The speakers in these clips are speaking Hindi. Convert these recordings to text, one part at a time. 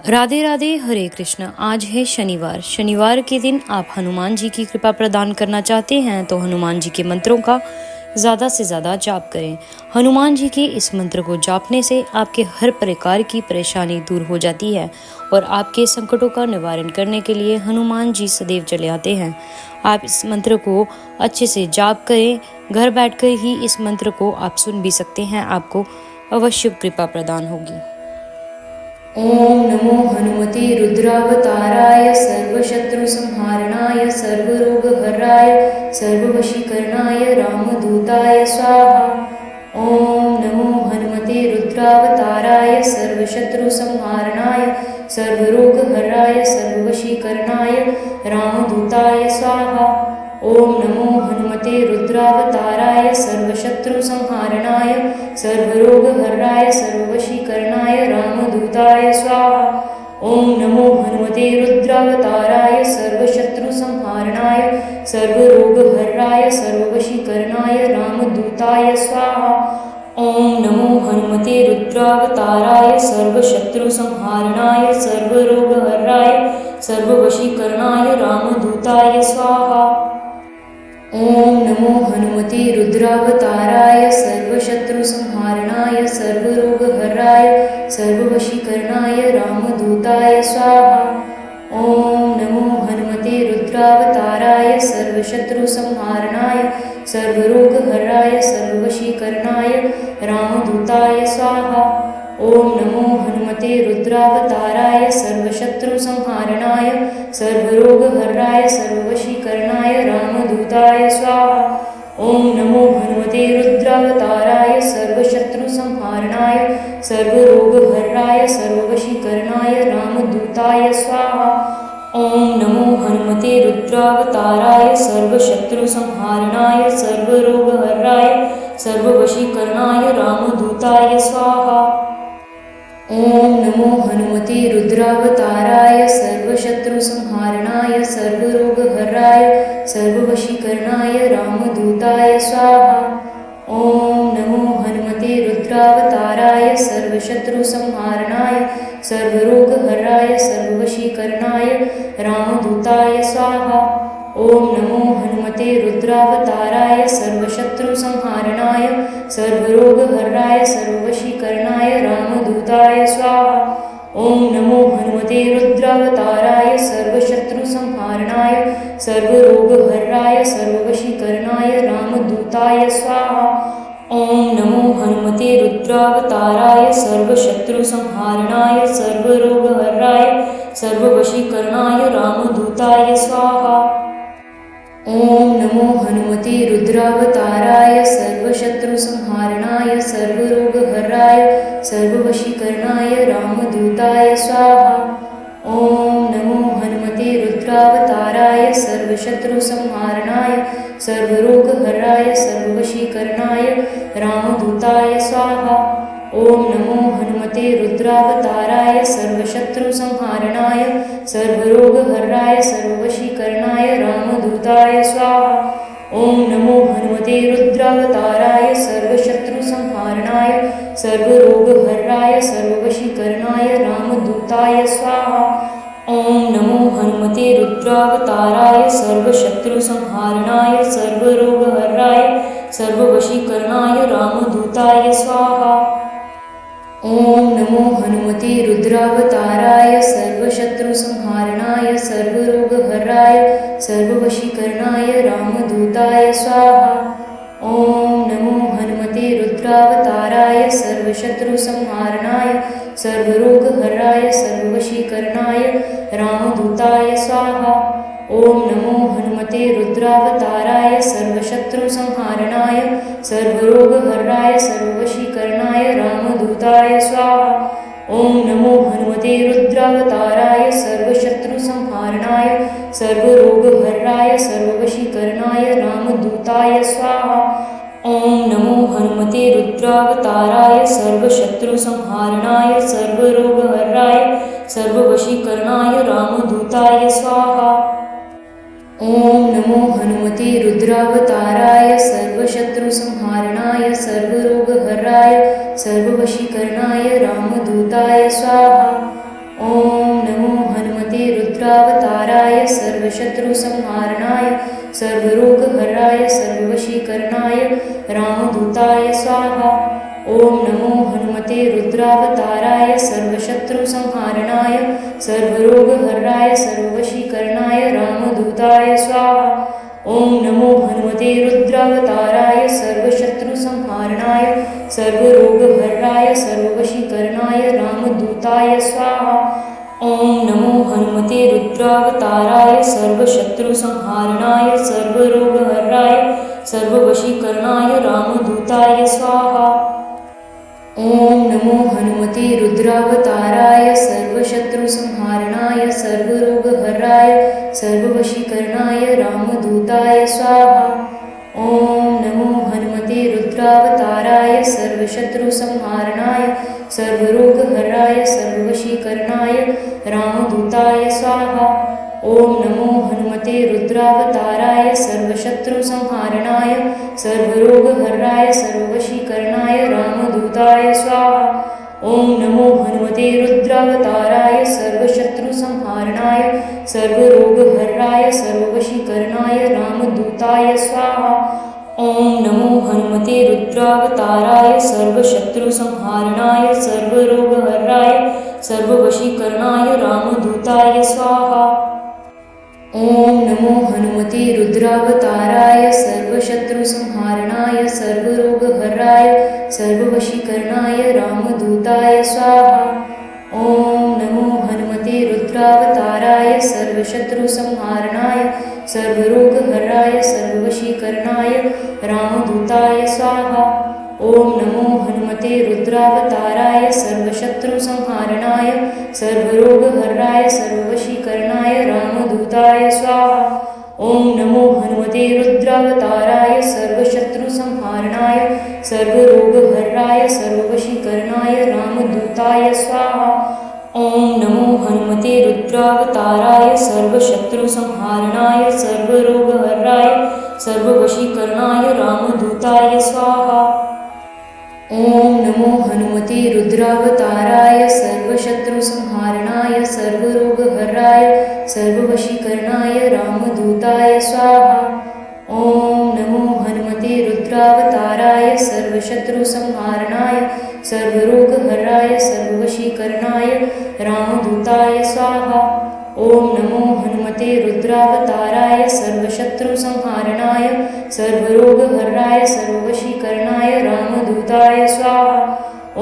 राधे राधे, हरे कृष्ण। आज है शनिवार। शनिवार के दिन आप हनुमान जी की कृपा प्रदान करना चाहते हैं तो हनुमान जी के मंत्रों का ज़्यादा से ज़्यादा जाप करें। हनुमान जी के इस मंत्र को जापने से आपके हर प्रकार की परेशानी दूर हो जाती है और आपके संकटों का निवारण करने के लिए हनुमान जी सदैव चले आते हैं। आप इस मंत्र को अच्छे से जाप करें। घर बैठकर ही इस मंत्र को आप सुन भी सकते हैं, आपको अवश्य कृपा प्रदान होगी। ओम नमो हनुमते रुद्रावताराय सर्वशत्रुसंहारणाय सर्वरोगहराय सर्ववशीकरणाय रामदूताय स्वाहा। ओम नमो हनुमते रुद्रावताराय सर्वशत्रुसंहारणाय सर्वरोगहराय सर्ववशीकरणाय रामदूताय स्वाहा। ओम नमो हनुमते रुद्रावताराय सर्वशत्रुसंहारणाय सर्वरोगहराय सर्ववशीकरणाय रामदूताय स्वाहा। ओम नमो हनुमते रुद्रावताराय सर्वशत्रुसंहारणाय सर्वरोगहराय सर्ववशीकरणाय रामदूताय स्वाहा। ओम नमो हनुमते रुद्रावताराय सर्वशत्रुसंहारणाय सर्वरोगहराय सर्ववशीकरणाय रामदूताय स्वाहा। ओम नमो हनुमते रुद्रावताराय सर्वशत्रुसंहारणाय सर्वरोगहराय सर्ववशीकरणाय रामदूताय स्वाहा। ओम नमो हनुमते रुद्रावताराय सर्वशत्रुसंहारणाय सर्वरोगहराय सर्ववशीकरणाय रामदूताय स्वाहा। ओम नमो हनुमते रुद्रावताराय सर्वशत्रुसंहारणाय सर्वरोगहराय सर्ववशीकरणाय रामदूताय स्वाहा। ओम नमो हनुमते रुद्रावताराय सर्वशत्रुसंहारणाय सर्वरोगहराय सर्ववशीकरणाय रामदूताय स्वाहा। ओम नमो हनुमते रुद्रावताराय सर्वशत्रुसंहारणाय सर्वरोगहराय सर्ववशीकरणाय रामदूताय स्वाहा। ओम नमो हनुमते रुद्रावताराय सर्वशत्रुसंहारणाय सर्वरोगहराय सर्ववशीकरणाय रामदूताय स्वाहा। ओम नमो हनुमते रुद्रावताराय सर्वशत्रुसंहारणाय सर्वरोगहराय सर्ववशीकरणाय रामदूताय स्वाहा। ओम नमो हनुमते रुद्रावताराय सर्वशत्रुसंहारणाय सर्वरोगहराय सर्ववशीकरणाय रामदूताय स्वाहा। ओम नमो हनुमते रुद्रावताराय सर्वशत्रुसंहारणाय सर्वरोगहराय सर्ववशीकरणाय रामदूताय स्वाहा। ओम नमो हनुमते रुद्रावताराय सर्वशत्रुसंहारणाय सर्वरोगहराय सर्ववशीकरणाय रामदूताय स्वाहा। ओम नमो हनुमते रुद्रावताराय सर्वशत्रुसंहारणाय सर्वरोगहराय सर्ववशीकरणाय रामदूताय स्वाहा। ओम नमो हनुमते रुद्रावताराय सर्वशत्रुसंहारणाय सर्वरोगहराय सर्ववशीकरणाय रामदूताय स्वाहा। ओम नमो हनुमते रुद्रावताराय सर्वशत्रुसंहारणाय सर्वरोगहराय सर्ववशीकरणाय रामदूताय स्वाहा। ओम नमो हनुमते रुद्रावताराय सर्वशत्रुसंहारणाय सर्वरोगहराय सर्ववशीकरणाय रामदूताय स्वाहा। ओम नमो हनुमते रुद्रावताराय सर्वशत्रुसंहारणाय सर्वरोगहराय सर्ववशीकरणाय रामदूताय स्वाहा। ओम नमो हनुमते रुद्रावताराय सर्वशत्रुसंहारणाय सर्वरोगहराय सर्ववशीकरणाय रामदूताय स्वाहा। ओम नमो हनुमते रुद्रावताराय सर्वशत्रुसंहारणाय सर्वरोगहराय सर्ववशीकरणाय रामदूताय स्वाहा। ओम नमो हनुमते रुद्रावताराय सर्वशत्रुसंहारणाय सर्वरोगहराय सर्ववशीकरणाय रामदूताय स्वाहा। ओम नमो हनुमते रुद्रावताराय सर्वशत्रुसंहारणाय सर्वरोगहराय सर्ववशीकरणाय रामदूताय स्वाहा। ओम नमो हनुमते रुद्रावताराय सर्वशत्रुसंहारणाय सर्वरोगहराय सर्ववशीकरणाय रामदूताय स्वाहा। ओम नमो हनुमते रुद्रावताराय सर्वशत्रुसंहारणाय सर्वरोगहराय सर्ववशीकरणाय रामदूताय स्वाहा। ओम रुद्रावताराय सर्वशत्रुसंहारणाय सर्वरोगहराय सर्ववशीकरणाय रामदूताय स्वाहा। ओम नमो हनुमते रुद्रावताराय सर्वशत्रुसंहारणाय सर्वरोगहराय सर्ववशीकरणाय रामदूताय स्वाहा। ओम नमो हनुमते रुद्रावताराय सर्वशत्रुसंहारणाय सर्वरोगहराय सर्ववशीकरणाय रामदूताय स्वाहा। ओम नमो हनुमते रुद्रावताराय सर्वशत्रुसंहारणाय सर्वरोगहराय सर्ववशीकरणाय रामदूताय स्वाहा। ओम नमो हनुमते रुद्रावताराय सर्वशत्रुसंहारणाय सर्वरोगहराय सर्ववशीकरणाय रामदूताय स्वाहा। ओम नमो हनुमते रुद्रावताराय सर्वशत्रुसंहारणाय सर्वरोगहराय सर्ववशीकरणाय रामदूताय स्वाहा। ओम नमो हनुमते रुद्रावताराय सर्वशत्रुसंहारणाय सर्वरोगहराय सर्ववशीकरणाय रामदूताय स्वाहा। ओम नमो हनुमते रुद्रावताराय सर्वशत्रुसंहारणाय सर्वरोगहराय सर्ववशीकरणाय रामदूताय स्वाहा। ओम नमो हनुमते रुद्रावताराय सर्वशत्रुसंहारणाय सर्वरोगहराय सर्ववशीकरणाय रामदूताय स्वाहा। ओम नमो हनुमते रुद्रावताराय सर्वशत्रुसंहारणाय सर्वरोगहराय सर्ववशीकरणाय रामदूताय स्वाहा। ओम नमो हनुमते रुद्रावताराय सर्वशत्रुसंहारणाय सर्वरोगहराय सर्ववशीकरणाय रामदूताय स्वाहा। ओम नमो हनुमते रुद्रावताराय सर्वशत्रुसंहारणाय सर्वरोगहराय सर्ववशीकरणाय रामदूताय स्वाहा। ओम नमो हनुमते रुद्रावताराय सर्वशत्रुसंहारणाय सर्वरोगहराय सर्ववशीकरणाय रामदूताय स्वाहा। ओम नमो हनुमते रुद्रावताराय सर्वशत्रुसंहारणाय सर्वरोगहराय सर्ववशीकरणाय रामदूताय स्वाहा। ओम नमो हनुमते रुद्रावताराय सर्वशत्रुसंहारणाय सर्वरोगहराय सर्ववशीकरणाय रामदूताय स्वाहा। ओम नमो हनुमते रुद्रावताराय सर्वशत्रुसंहारणाय सर्वरोगहराय सर्ववशीकरणाय रामदूताय स्वाहा। ओम नमो हनुमते रुद्रावताराय सर्वशत्रुसंहारणाय सर्वरोगहराय सर्ववशीकरणाय रामदूताय स्वाहा।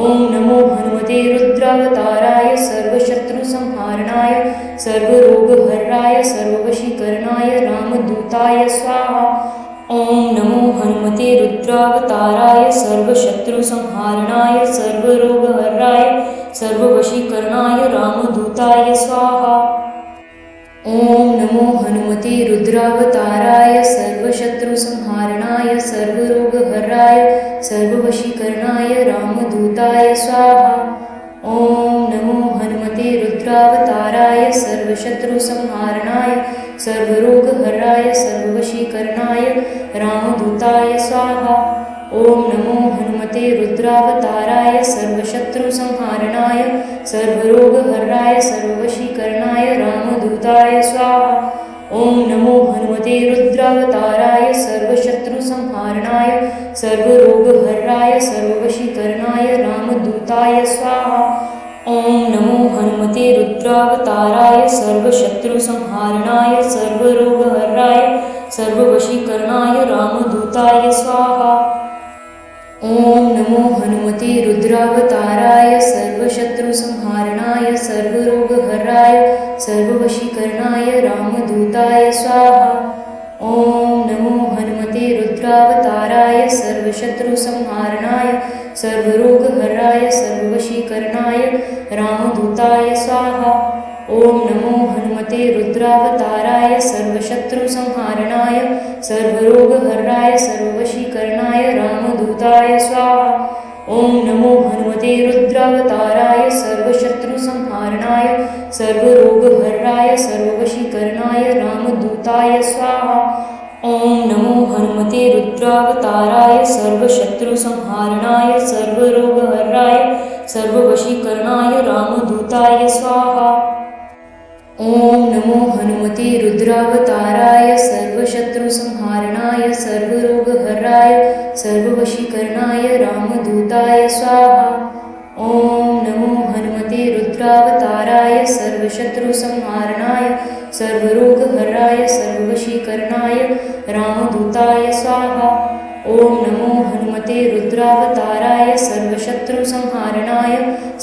ओम नमो हनुमते रुद्रावताराय सर्वशत्रुसंहारणाय सर्वरोगहराय सर्ववशीकरणाय रामदूताय स्वाहा। ओम नमो हनुमते रुद्रावताराय सर्वशत्रुसंहारणाय सर्वरोगहराय सर्ववशीकरणाय रामदूताय स्वाहा। ओम नमो हनुमते रुद्रावताराय सर्वशत्रुसंहारणाय सर्वरोगहराय सर्ववशीकरणाय रामदूताय स्वाहा। ओम नमो हनुमते रुद्रावताराय सर्वशत्रुसंहारणाय सर्वरोगहराय सर्ववशीकरणाय रामदूताय स्वाहा। ओम नमो हनुमते रुद्रावताराय सर्वशत्रुसंहारणाय सर्वरोगहराय सर्ववशीकरणाय रामदूताय स्वाहा। ओम नमो हनुमते रुद्रावताराय सर्वशत्रुसंहारणाय सर्वरोगहराय सर्ववशीकरणाय रामदूताय स्वाहा। ओम नमो हनुमते रुद्रावताराय सर्वशत्रुसंहारणाय सर्वरोगहराय सर्ववशीकरणाय रामदूताय स्वाहा। ओम नमो हनुमते रुद्रावताराय सर्वशत्रुसंहारणाय सर्वरोगहराय सर्ववशीकरणाय रामदूताय स्वाहा। ओम नमो हनुमते रुद्रावताराय सर्वशत्रुसंहारणाय सर्वरोगहराय सर्ववशीकरणाय रामदूताय स्वाहा। ओम नमो हनुमते रुद्रावताराय सर्वशत्रुसंहारणाय सर्वरोगहराय सर्ववशीकरणाय रामदूताय स्वाहा। ओम नमो हनुमते रुद्रावताराय सर्वशत्रुसंहारणाय सर्वरोगहराय सर्ववशीकरणाय रामदूताय स्वाहा। ओम नमो हनुमते रुद्रावताराय सर्वशत्रुसंहारणाय सर्वरोगहराय सर्ववशीकरणाय रामदूताय स्वाहा। ॐ नमो हनुमते रुद्रावताराय सर्वशत्रुसंहारणाय सर्वरोगहराय सर्ववशीकरणाय रामदूताय स्वाहा। ॐ नमो हनुमते रुद्रावताराय सर्वशत्रुसंहारणाय सर्वरोगहराय सर्ववशीकरणाय रामदूताय स्वाहा। ॐ नमो हनुमते रुद्रावताराय सर्वशत्रुसंहारणाय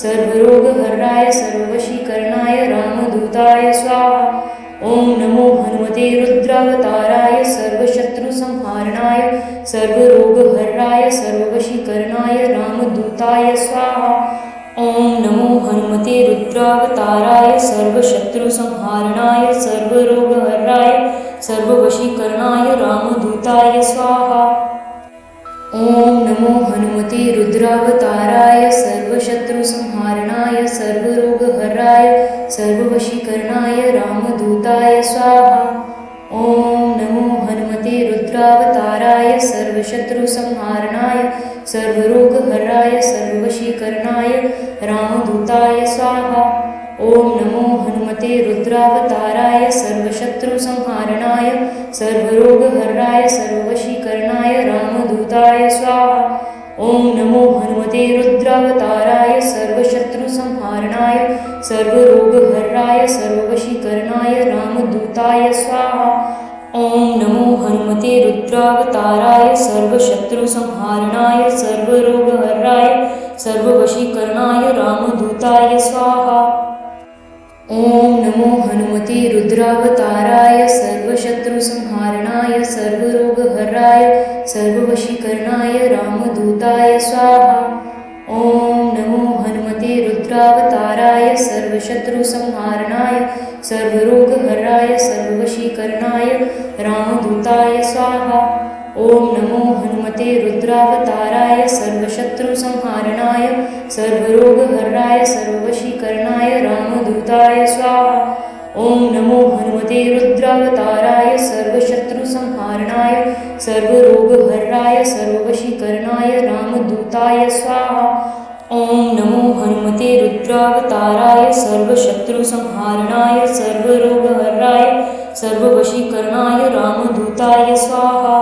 सर्वरोगहराय सर्ववशीकरणाय रामदूताय स्वाहा। ॐ नमो हनुमते रुद्रावताराय सर्वशत्रुसंहारणाय सर्वरोगहराय सर्ववशीकरणाय रामदूताय स्वाहा। ॐ नमो हनुमते रुद्रावताराय सर्वशत्रुसंहारणाय सर्वरोगहराय सर्ववशीकरणाय रामदूताय स्वाहा। ॐ नमो हनुमते रुद्रावताराय सर्वशत्रुसंहारणाय सर्वरोगहराय सर्ववशीकरणाय रामदूताय स्वाहा। ॐ नमो हनुमते रुद्रावताराय सर्वशत्रुसंहारणाय सर्वरोगहराय सर्ववशीकरणाय रामदूताय स्वाहा। ॐ नमो हनुमते रुद्रावताराय सर्वशत्रुसंहारणाय सर्वरोगहराय सर्ववशीकरणाय रामदूताय स्वाहा। ॐ नमो हनुमते रुद्रावताराय सर्वशत्रुसंहारणाय सर्वरोगहराय सर्ववशीकरणाय रामदूताय स्वाहा। ॐ नमो हनुमते रुद्रावताराय सर्वशत्रुसंहारणाय सर्वरोगहराय सर्ववशीकरणाय रामदूताय स्वाहा। ॐ नमो हनुमते रुद्रावताराय सर्वशत्रुसंहारणाय सर्वरोगहराय सर्ववशीकरणाय रामदूताय स्वाहा। ॐ नमो हनुमते रुद्रावताराय सर्वशत्रुसंहारणाय सर्वरोगहराय सर्ववशीकरणाय रामदूताय स्वाहा। ॐ नमो हनुमते रुद्रावताराय सर्वशत्रुसंहारणाय सर्वरोगहराय सर्ववशीकरणाय रामदूताय स्वाहा। ॐ नमो हनुमते रुद्रावताराय सर्वशत्रुसंहारणाय सर्वरोगहराय सर्ववशीकरणाय रामदूताय स्वाहा। ॐ नमो हनुमते रुद्रावताराय सर्वशत्रुसंहारणाय सर्वरोगहराय सर्ववशीकरणाय रामदूताय स्वाहा।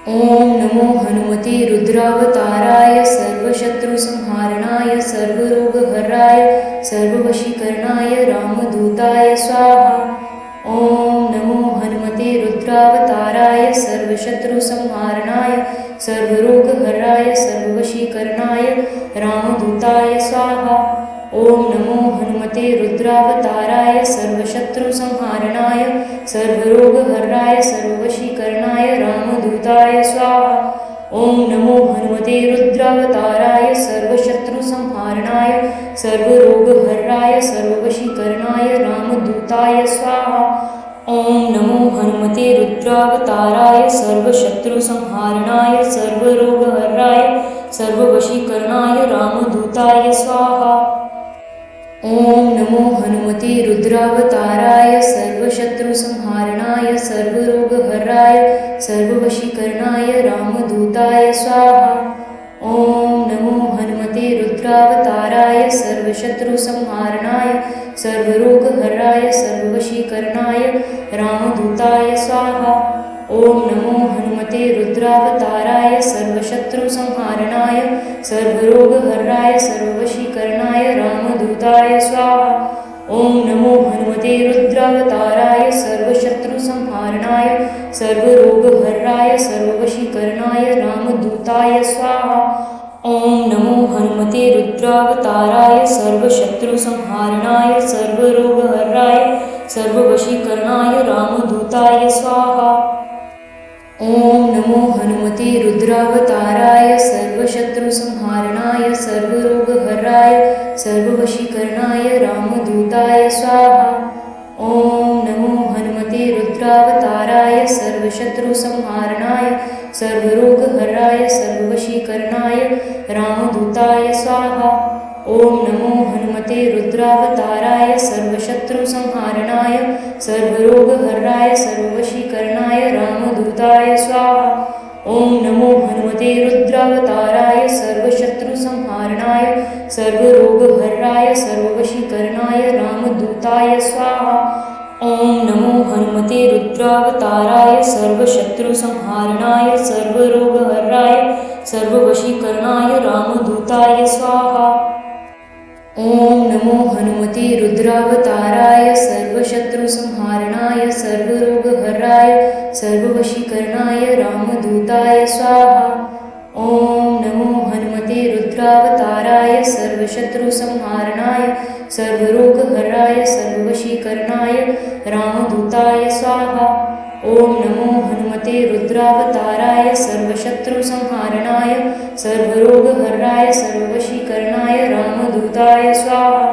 ॐ नमो हनुमते रुद्रावताराय सर्वशत्रुसंहारणाय सर्वरोगहराय सर्ववशीकरणाय रामदूताय स्वाहा। ॐ नमो हनुमते रुद्रावताराय सर्वशत्रुसंहारणाय सर्वरोगहराय सर्ववशीकरणाय रामदूताय स्वाहा। ॐ नमो हनुमते रुद्रावताराय सर्वशत्रुसंहारणाय सर्वरोगहराय सर्ववशीकरणाय रामदूताय स्वाहा। ॐ नमो हनुमते रुद्रावताराय सर्वशत्रुसंहारणाय सर्वरोगहराय सर्ववशीकरणाय रामदूताय स्वाहा। ॐ नमो हनुमते रुद्रावताराय सर्वशत्रुसंहारणाय सर्वरोगहराय सर्ववशीकरणाय रामदूताय स्वाहा। ॐ नमो हनुमते रुद्रावताराय सर्वशत्रुसंहारणाय सर्वरोगहराय सर्ववशीकरणाय रामदूताय स्वाहा। ॐ नमो हनुमते रुद्रावताराय सर्वशत्रुसंहारणाय सर्वरोगहराय सर्ववशीकरणाय रामदूताय स्वाहा। ॐ नमो हनुमते रुद्रावताराय सर्वशत्रुसंहारणाय सर्वरोगहराय सर्ववशीकरणाय रामदूताय स्वाहा। ॐ नमो हनुमते रुद्रावताराय सर्वशत्रुसंहारणाय सर्वरोगहराय सर्ववशीकरणाय रामदूताय स्वाहा। ॐ नमो हनुमते रुद्रावताराय सर्वशत्रुसंहारणाय सर्वरोगहराय सर्ववशीकरणाय रामदूताय स्वाहा। ॐ नमो हनुमते रुद्रावताराय सर्वशत्रुसंहारणाय सर्वरोगहराय सर्ववशीकरणाय रामदूताय स्वाहा। ॐ नमो हनुमते रुद्रावताराय सर्वशत्रुसंहारणाय सर्वरोगहराय सर्ववशीकरणाय रामदूताय स्वाहा। ॐ नमो हनुमते रुद्रावताराय सर्वशत्रुसंहारणाय सर्वरोगहराय सर्ववशीकरणाय रामदूताय स्वाहा। ॐ नमो हनुमते रुद्रावताराय सर्वशत्रुसंहारणाय सर्वरोगहराय सर्ववशीकरणाय वशीकरणाय रामदूताय स्वाहा। ॐ नमो हनुमते रुद्रावताराय सर्वशत्रुसंहारणाय सर्वरोगहराय सर्ववशीकरणाय रामदूताय स्वाहा। ॐ नमो हनुमते रुद्रावताराय सर्वशत्रुसंहारणाय सर्वरोगहराय सर्ववशीकरणाय रामदूताय स्वाहा। ॐ नमो हनुमते रुद्रावताराय सर्वशत्रुसंहारणाय सर्वरोगहराय सर्ववशीकरणाय रामदूताय स्वाहा। ॐ नमो हनुमते रुद्रावताराय सर्वशत्रुसंहारणाय सर्वरोगहराय सर्ववशीकरणाय रामदूताय स्वाहा।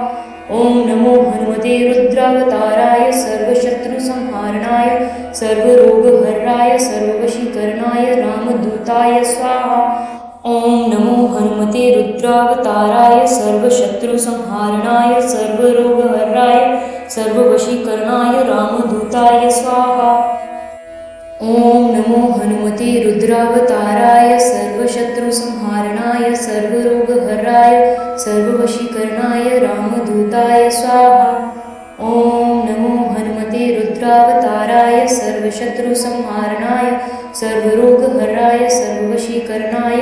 ॐ नमो हनुमते रुद्रावताराय सर्वशत्रुसंहारणाय सर्वरोगहराय सर्ववशीकरणाय रामदूताय स्वाहा। ॐ नमो हनुमते रुद्रावताराय सर्वशत्रुसंहारणाय सर्वरोगहराय सर्ववशीकरणाय रामदूताय स्वाहा। ॐ नमो हनुमते रुद्रावताराय सर्वशत्रुसंहारणाय सर्वरोगहराय सर्ववशीकरणाय रामदूताय स्वाहा। ॐ नमो हनुमते रुद्रावताराय सर्वशत्रुसंहारणाय सर्वरोगहराय सर्ववशीकरणाय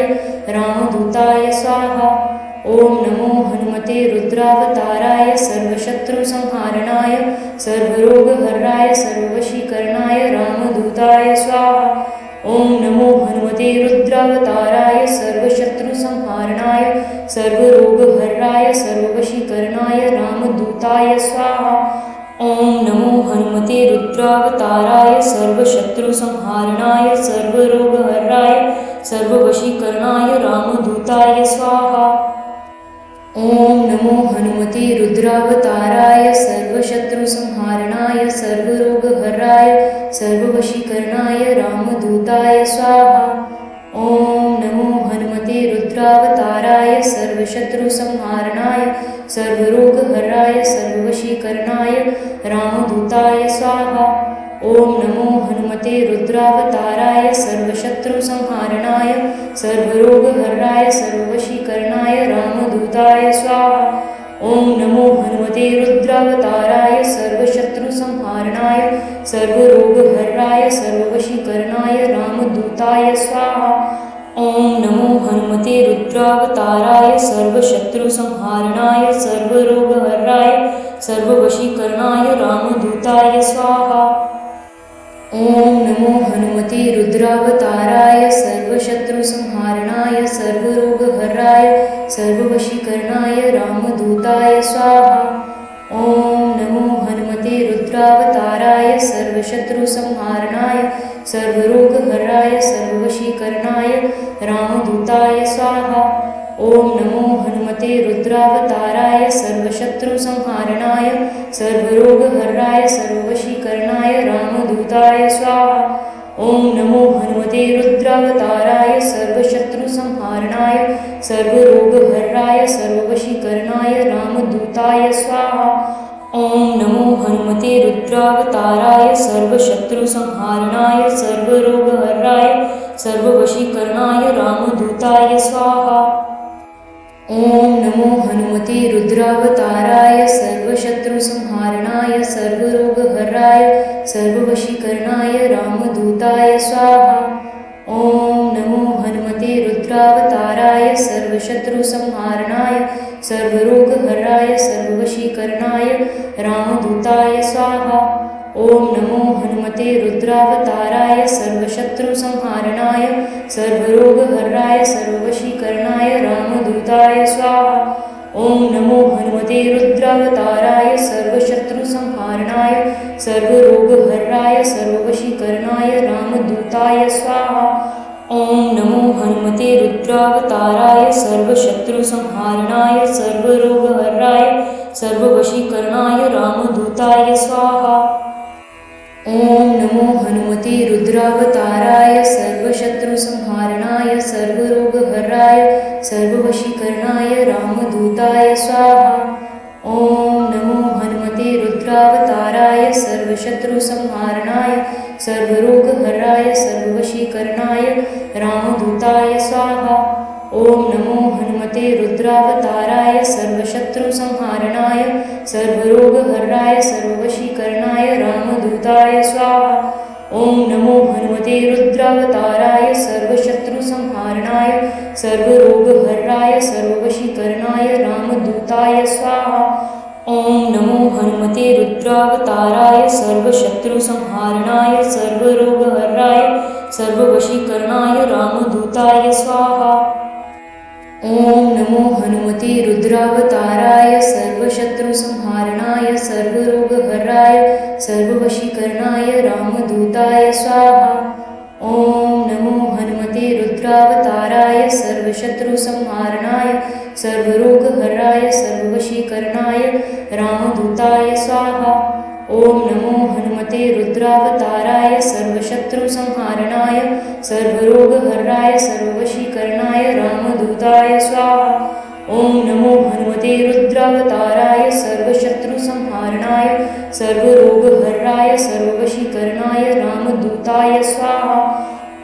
रामदूताय स्वाहा। ॐ नमो हनुमते रुद्रावताराय सर्वशत्रुसंहारणाय सर्वरोगहराय सर्ववशीकरणाय रामदूताय स्वाहा। ॐ नमो हनुमते रुद्रावताराय सर्वशत्रुसंहारणाय सर्वरोगहराय सर्ववशीकरणाय रामदूताय स्वाहा। ॐ नमो हनुमते रुद्रावताराय सर्वशत्रुसंहारणाय सर्वरोगहराय सर्ववशीकरणाय रामदूताय स्वाहा। ॐ नमो हनुमते रुद्रावताराय सर्वशत्रुसंहारणाय सर्वरोगहराय सर्ववशीकरणाय रामदूताय स्वाहा। ॐ नमो हनुमते रुद्रावताराय सर्वशत्रुसंहारणाय सर्वरोगहराय सर्ववशीकरणाय रामदूताय स्वाहा। ॐ नमो हनुमते रुद्रावताराय सर्वशत्रुसंहारणाय सर्वरोगहराय सर्ववशीकरणाय रामदूताय स्वाहा। ॐ नमो हनुमते रुद्रावताराय सर्वशत्रुसंहारणाय सर्वरोगहराय सर्ववशीकरणाय रामदूताय स्वाहा। ॐ नमो हनुमते रुद्रावताराय सर्वशत्रुसंहारणाय सर्वरोगहराय सर्ववशीकरणाय रामदूताय स्वाहा। ॐ नमो हनुमते रुद्रावताराय सर्वशत्रुसंहारणाय सर्वरोगहराय सर्ववशीकरणाय रामदूताय स्वाहा। ॐ नमो हनुमते रुद्रावताराय सर्वशत्रुसंहारणाय सर्वरोगहराय सर्ववशीकरणाय रामदूताय स्वाहा। ॐ नमो हनुमते रुद्रावताराय सर्वशत्रुसंहारणाय सर्वरोगहराय सर्ववशीकरणाय रामदूताय स्वाहा। ॐ नमो हनुमते रुद्रावताराय सर्वशत्रुसंहारणाय सर्वरोगहराय सर्ववशीकरणाय रामदूताय स्वाहा। ॐ नमो हनुमते रुद्रावताराय सर्वशत्रुसंहारणाय सर्वरोगहराय सर्ववशीकरणाय रामदूताय स्वाहा। ॐ नमो हनुमते रुद्रावताराय सर्वशत्रुसंहारणाय सर्वरोगहराय सर्ववशीकरणाय रामदूताय स्वाहा। ॐ नमो हनुमते रुद्रावताराय सर्वशत्रुसंहारणाय सर्वरोगहराय सर्ववशीकरणाय रामदूताय स्वाहा। ॐ नमो हनुमते रुद्रावताराय सर्वशत्रुसंहारणाय सर्वरोगहराय सर्ववशीकरणाय रामदूताय स्वाहा। ॐ नमो हनुमते रुद्रावताराय सर्वशत्रुसंहारणाय सर्वरोगहराय सर्ववशीकरणाय रामदूताय स्वाहा। ॐ नमो हनुमते रुद्रावताराय सर्वशत्रुसंहारणाय सर्वरोगहराय सर्ववशीकरणाय रामदूताय स्वाहा। ॐ नमो हनुमते रुद्रावताराय सर्वशत्रुसंहारणाय सर्वरोगहराय सर्ववशीकरणाय रामदूताय स्वाहा। ॐ नमो हनुमते रुद्रावताराय सर्वशत्रुसंहारणाय सर्वरोगहराय सर्ववशीकरणाय रामदूताय स्वाहा। ॐ नमो हनुमते रुद्रावताराय सर्वशत्रुसंहारणाय सर्वशत्रुसंहारणाय सर्वरोगहराय सर्ववशीकरणाय रामदूताय स्वाहा। ॐ नमो हनुमते रुद्रावताराय सर्वशत्रुसंहारणाय सर्वरोगहराय सर्ववशीकरणाय रामदूताय स्वाहा। ॐ नमो हनुमते रुद्रावताराय सर्वशत्रुसंहारणाय सर्वरोगहराय सर्ववशीकरणाय रामदूताय स्वाहा। ॐ नमो हनुमते रुद्रावताराय सर्वशत्रुसंहारणाय सर्वरोगहराय सर्ववशीकरणाय रामदूताय स्वाहा। ॐ नमो हनुमते रुद्रावताराय सर्वशत्रुसंहारणाय सर्वरोगहराय सर्ववशीकरणाय रामदूताय स्वाहा। ॐ नमो हनुमते रुद्रावताराय सर्वशत्रुसंहारणाय सर्वरोगहराय सर्ववशीकरणाय रामदूताय स्वाहा। ॐ नमो हनुमते रुद्रावताराय सर्वशत्रुसंहारणाय सर्वरोगहराय सर्ववशीकरणाय रामदूताय स्वाहा।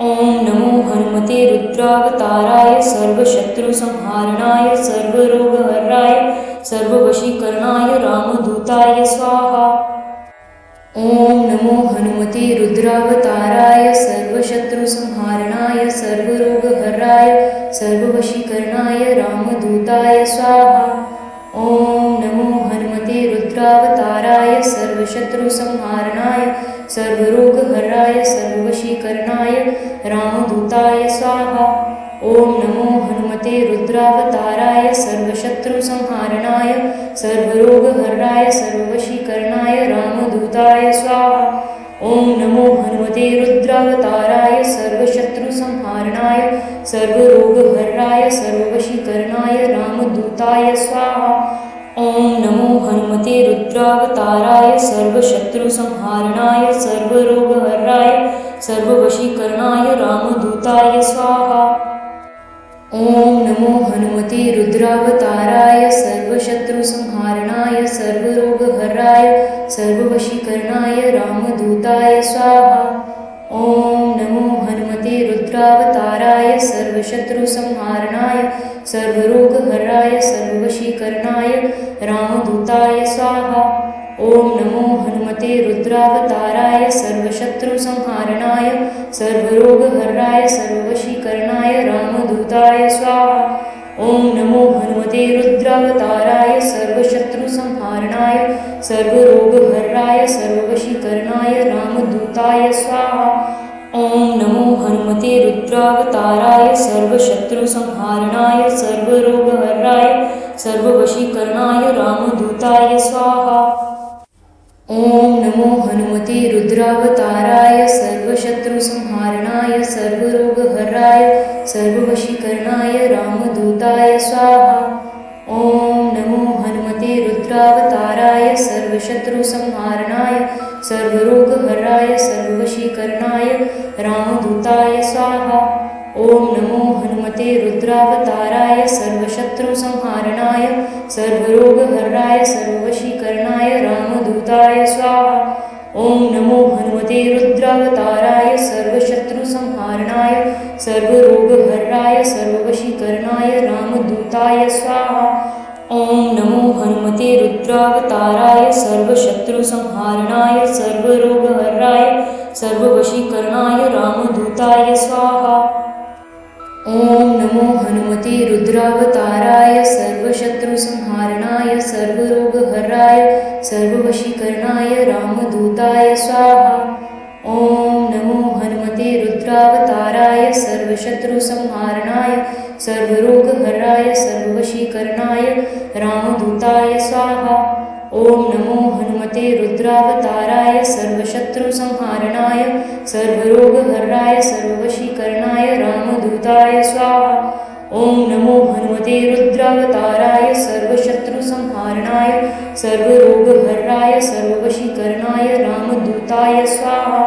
ॐ नमो हनुमते रुद्रावताराय सर्वशत्रुसंहारणाय सर्वरोगहराय सर्ववशीकरणाय रामदूताय स्वाहा। ॐ नमो हनुमते रुद्रावताराय सर्वशत्रुसंहारणाय सर्वरोगहराय सर्ववशीकरणाय रामदूताय स्वाहा। ॐ नमो हनुमते रुद्रावताराय सर्वशत्रुसंहारणाय सर्वरोगहराय सर्ववशीकरणाय रामदूताय स्वाहा। ॐ नमो हनुमते रुद्रावताराय सर्वशत्रुसंहारणाय सर्वरोगहराय सर्ववशीकरणाय रामदूताय स्वाहा। ॐ नमो हनुमते रुद्रावताराय सर्वशत्रुसंहारणाय सर्वरोगहराय सर्ववशीकरणाय रामदूताय स्वाहा। ॐ नमो हनुमते रुद्रावताराय सर्वशत्रुसंहारणाय सर्वरोगहराय सर्ववशीकरणाय रामदूताय स्वाहा। ॐ नमो हनुमते रुद्रावताराय सर्वशत्रुसंहारणाय सर्वरोगहराय सर्ववशीकरणाय रामदूताय स्वाहा। ॐ नमो हनुमते रुद्रावताराय सर्वशत्रुसंहारणाय सर्वरोगहराय सर्ववशीकरणाय रामदूताय स्वाहा। ॐ नमो हनुमते रुद्रावताराय सर्वशत्रुसंहारणाय सर्वरोगहराय सर्ववशीकरणाय रामदूताय स्वाहा। ॐ नमो हनुमते रुद्रावताराय सर्वशत्रुसंहारणाय सर्वरोगहराय सर्ववशीकरणाय रामदूताय स्वाहा। ॐ नमो हनुमते रुद्रावताराय सर्वशत्रुसंहारणाय सर्वरोगहराय सर्ववशीकरणाय रामदूताय स्वाहा। ॐ नमो हनुमते रुद्रावताराय सर्वशत्रुसंहारणाय सर्वरोगहराय सर्ववशीकरणाय रामदूताय स्वाहा। ॐ नमो हनुमते रुद्रावताराय सर्वशत्रुसंहारणाय सर्वरोगहराय सर्ववशीकरणाय रामदूताय स्वाहा। ॐ नमो हनुमते रुद्रावताराय सर्वशत्रुसंहारणाय सर्वरोगहराय सर्ववशीकरणाय रामदूताय स्वाहा। ॐ नमो हनुमते रुद्रावताराय सर्वशत्रुसंहारणाय सर्वरोगहराय सर्ववशीकरणाय रामदूताय स्वाहा। ॐ नमो हनुमते रुद्रावताराय सर्वशत्रुसंहारणाय सर्वरोगहराय सर्ववशीकरणाय रामदूताय स्वाहा। ॐ नमो हनुमते रुद्रावताराय सर्वशत्रुसंहारणाय सर्वरोगहराय सर्ववशीकरणाय रामदूताय स्वाहा। ॐ नमो हनुमते रुद्रावताराय सर्वशत्रुसंहारणाय सर्वरोगहराय सर्ववशीकरणाय रामदूताय स्वाहा। ॐ नमो हनुमते रुद्रावताराय सर्वशत्रुसंहारणाय सर्वरोगहराय सर्ववशीकरणाय रामदूताय स्वाहा। ॐ नमो हनुमते रुद्रावताराय सर्वशत्रुसंहारणाय सर्वरोगहराय सर्ववशीकरणाय रामदूताय स्वाहा।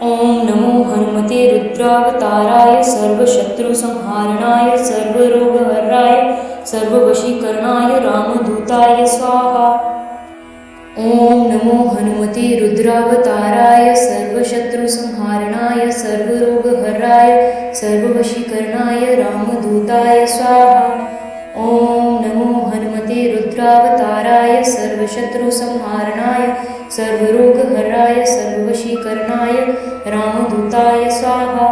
ॐ नमो हनुमते रुद्रावताराय सर्वशत्रुसंहारणाय सर्वरोगहराय सर्ववशीकरणाय रामदूताय स्वाहा। ॐ नमो हनुमते रुद्रावताराय सर्वशत्रुसंहारणाय सर्वरोगहराय सर्ववशीकरणाय रामदूताय स्वाहा। ॐ नमो हनुमते रुद्रावताराय सर्वशत्रुसंहारणाय सर्वरोगहराय सर्ववशीकरणाय रामदूताय स्वाहा।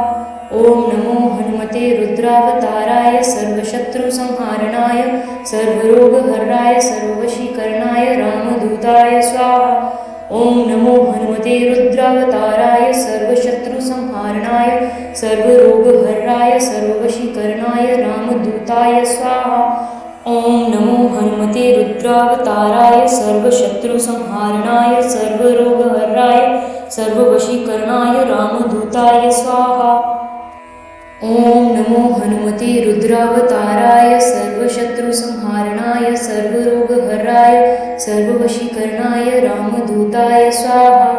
ओम नमो हनुमते रुद्रावताराय सर्वशत्रुसंहारणाय सर्वरोगहराय सर्ववशीकरणाय रामदूताय स्वाहा। ओम नमो हनुमते रुद्रावताराय सर्वशत्रुसंहारणाय सर्वरोगहराय सर्ववशीकरणाय रामदूताय स्वाहा। ओम नमो हनुमते रुद्रावताराय सर्वशत्रुसंहारणाय सर्वरोगहराय सर्ववशीकरणाय रामदूताय स्वाहा। ओम नमो हनुमते रुद्रावताराय सर्वशत्रुसंहारणाय सर्वरोगहराय सर्ववशीकरणाय रामदूताय स्वाहा।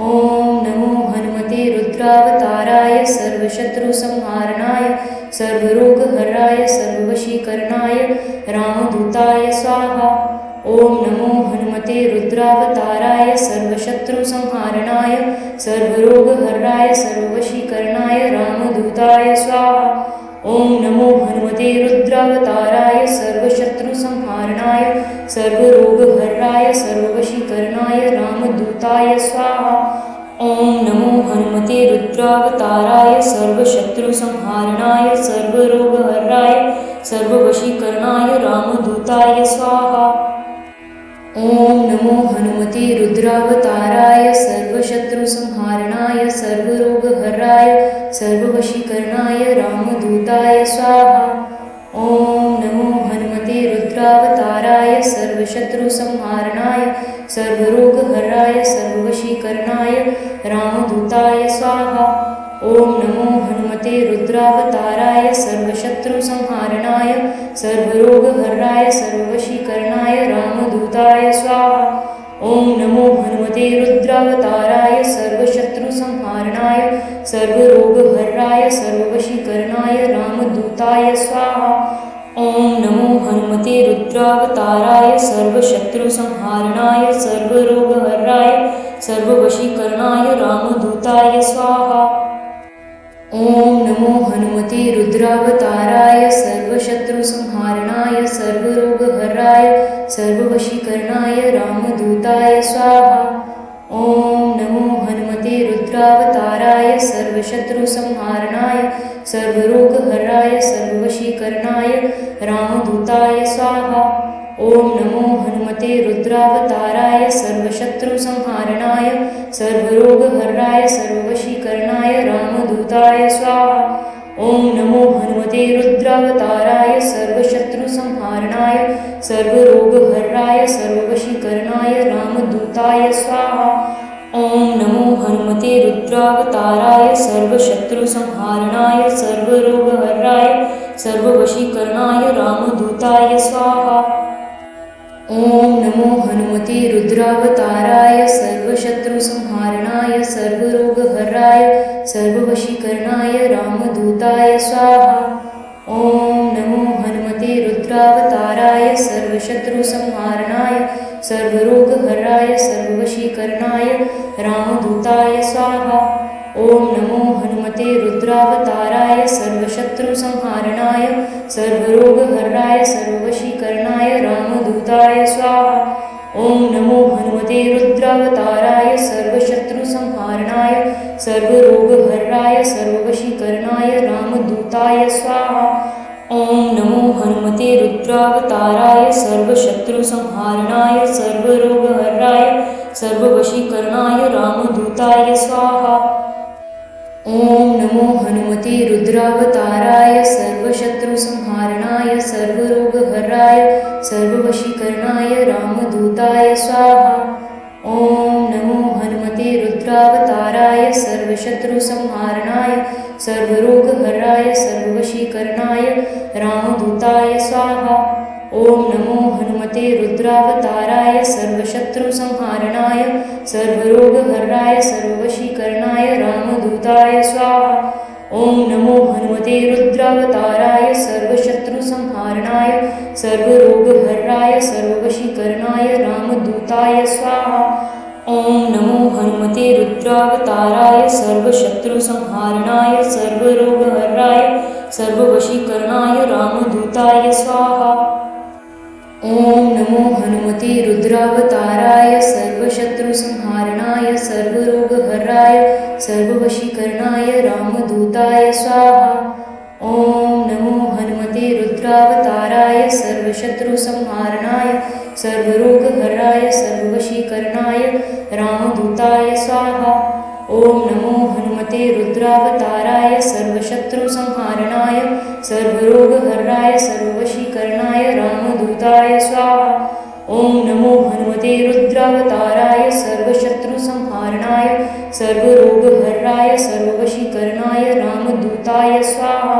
ओम नमो हनुमते रुद्रावताराय सर्वशत्रुसंहारणाय सर्वरोगहराय सर्ववशीकरणाय रामदूताय स्वाहा। ओम नमो हनुमते रुद्रावताराय सर्वशत्रुसंहारणाय सर्वरोगहराय सर्ववशीकरणाय रामदूताय स्वाहा। ओम नमो हनुमते रुद्रावताराय सर्वशत्रुसंहारणाय सर्वरोगहराय सर्ववशीकरणाय रामदूताय स्वाहा। ओम नमो हनुमते रुद्रावताराय सर्वशत्रुसंहारणाय सर्वरोगहराय सर्ववशीकरणाय रामदूताय स्वाहा। ओम नमो हनुमते रुद्रावताराय सर्वशत्रुसंहारणाय सर्वरोगहराय सर्ववशीकरणाय रामदूताय स्वाहा। ओम नमो हनुमते रुद्रावताराय सर्वशत्रुसंहारणाय सर्वरोगहराय सर्ववशीकरणाय रामदूताय स्वाहा। ओम नमो हनुमते रुद्रावताराय सर्वशत्रुसंहारणाय सर्वरोगहराय सर्ववशीकरणाय रामदूताय स्वाहा। ओम नमो हनुमते रुद्रावताराय सर्वशत्रुसंहारणाय सर्वरोगहराय सर्ववशीकरणाय रामदूताय स्वाहा। ओम नमो हनुमते रुद्रावताराय सर्वशत्रुसंहारणाय सर्वरोगहराय सर्ववशीकरणाय रामदूताय स्वाहा। ओम नमो हनुमते रुद्रावताराय सर्वशत्रुसंहारणाय सर्वरोगहराय सर्ववशीकरणाय रामदूताय स्वाहा। ओम नमो हनुमते रुद्रावताराय सर्वशत्रुसंहारणाय सर्वरोगहराय सर्ववशीकरणाय रामदूताय स्वाहा। ओम नमो हनुमते रुद्रावताराय सर्वशत्रुसंहारणाय सर्वरोगहराय सर्ववशीकरणाय रामदूताय स्वाहा। ओम नमो हनुमते रुद्रावताराय सर्वशत्रुसंहारणाय सर्वरोगहराय सर्ववशीकरणाय रामदूताय स्वाहा। ओम नमो हनुमते रुद्रावताराय सर्वशत्रुसंहारणाय सर्वरोगहराय सर्ववशीकरणाय रामदूताय स्वाहा। ओम नमो हनुमते रुद्रावताराय सर्वशत्रुसंहारणाय सर्वरोगहराय सर्ववशीकरणाय रामदूताय स्वाहा। ओम नमो हनुमते रुद्रावताराय सर्वशत्रुसंहारणाय सर्वरोगहराय सर्ववशीकरणाय रामदूताय स्वाहा। ओम नमो हनुमते रुद्रावताराय सर्वशत्रुसंहारणाय सर्वरोगहराय सर्ववशीकरणाय रामदूताय स्वाहा। ओम नमो हनुमते रुद्रावताराय सर्वशत्रुसंहारणाय सर्वरोगहराय सर्ववशीकरणाय रामदूताय स्वाहा। ओम नमो हनुमते रुद्रावताराय सर्वशत्रुसंहारणाय सर्वरोगहराय सर्ववशीकरणाय रामदूताय स्वाहा। ओम नमो हनुमते रुद्रावताराय सर्वशत्रुसंहारणाय सर्वरोगहराय सर्ववशीकरणाय रामदूताय स्वाहा। ओम नमो हनुमते रुद्रावताराय सर्वशत्रुसंहारणाय सर्वरोगहराय सर्ववशीकरणाय रामदूताय स्वाहा। ओम नमो हनुमते रुद्रावताराय सर्वशत्रुसंहारणाय सर्वरोगहराय सर्ववशीकरणाय रामदूताय स्वाहा। ओम नमो हनुमते रुद्रावताराय सर्वशत्रुसंहारणाय सर्वरोगहराय सर्ववशीकरणाय रामदूताय स्वाहा। ओम नमो हनुमते रुद्रावताराय सर्वशत्रुसंहारणाय सर्वरोगहराय सर्ववशीकरणाय रामदूताय स्वाहा। ॐ नमो हनुमते रुद्रावताराय सर्वशत्रुसंहारणाय सर्वरोगहराय सर्ववशीकरणाय रामदूताय स्वाहा। ॐ नमो हनुमते रुद्रावताराय सर्वशत्रुसंहारणाय सर्वरोगहराय सर्ववशीकरणाय रामदूताय स्वाहा। ॐ नमो हनुमते रुद्रावताराय सर्वशत्रुसंहारणाय सर्वरोगहराय सर्ववशीकरणाय रामदूताय स्वाहा। ॐ नमो हनुमते रुद्रावताराय सर्वशत्रुसंहारणाय सर्वरोगहराय सर्ववशीकरणाय रामदूताय स्वाहा।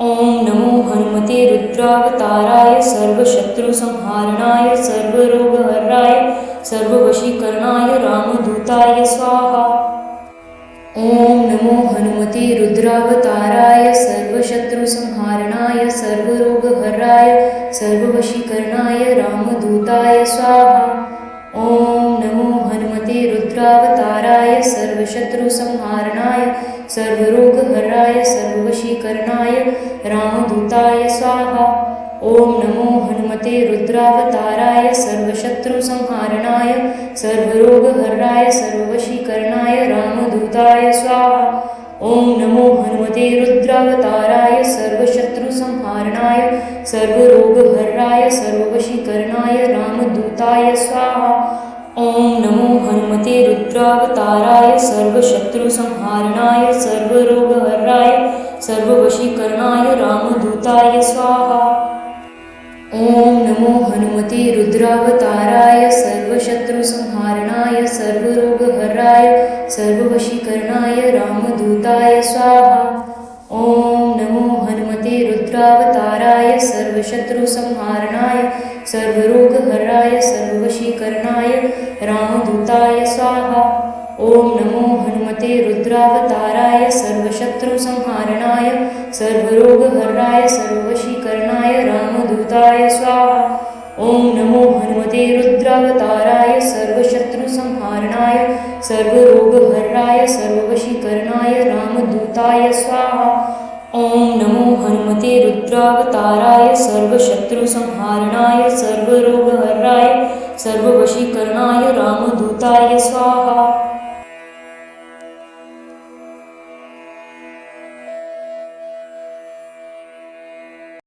ॐ नमो हनुमते रुद्रावताराय सर्वशत्रुसंहारणाय सर्वरोगहराय सर्ववशीकरणाय रामदूताय स्वाहा। ॐ नमो हनुमते रुद्रावताराय सर्वशत्रुसंहारणाय सर्वरोगहराय सर्ववशीकरणाय रामदूताय स्वाहा। ॐ नमो हनुमते रुद्रावताराय सर्वशत्रुसंहारणाय सर्वरोगहराय सर्ववशीकरणाय रामदूताय स्वाहा। ॐ नमो हनुमते रुद्रावताराय सर्वशत्रुसंहारणाय सर्वरोगहराय सर्ववशीकरणाय रामदूताय स्वाहा। ॐ नमो हनुमते रुद्रावताराय सर्वशत्रुसंहारणाय सर्वरोगहराय सर्ववशीकरणाय रामदूताय स्वाहा। ॐ नमो हनुमते रुद्रावताराय सर्वशत्रुसंहारणाय सर्वरोगहराय सर्ववशीकरणाय रामदूताय स्वाहा। ॐ नमो हनुमते रुद्रावताराय सर्वशत्रुसंहारणाय सर्वरोगहराय सर्ववशीकरणाय रामदूताय स्वाहा। ॐ नमो हनुमते रुद्रावताराय सर्वशत्रुसंहारणाय सर्वरोगहराय सर्ववशीकरणाय रामदूताय स्वाहा। ॐ नमो हनुमते रुद्रावताराय सर्वशत्रुसंहारणाय सर्वरोगहराय सर्ववशीकरणाय रामदूताय स्वाहा। ॐ नमो हनुमते रुद्रावताराय सर्वशत्रुसंहारणाय सर्वरोगहराय सर्ववशीकरणाय रामदूताय स्वाहा। ॐ नमो हनुमते रुद्रावताराय सर्वशत्रुसंहारणाय सर्वरोगहराय सर्ववशीकरणाय रामदूताय स्वाहा।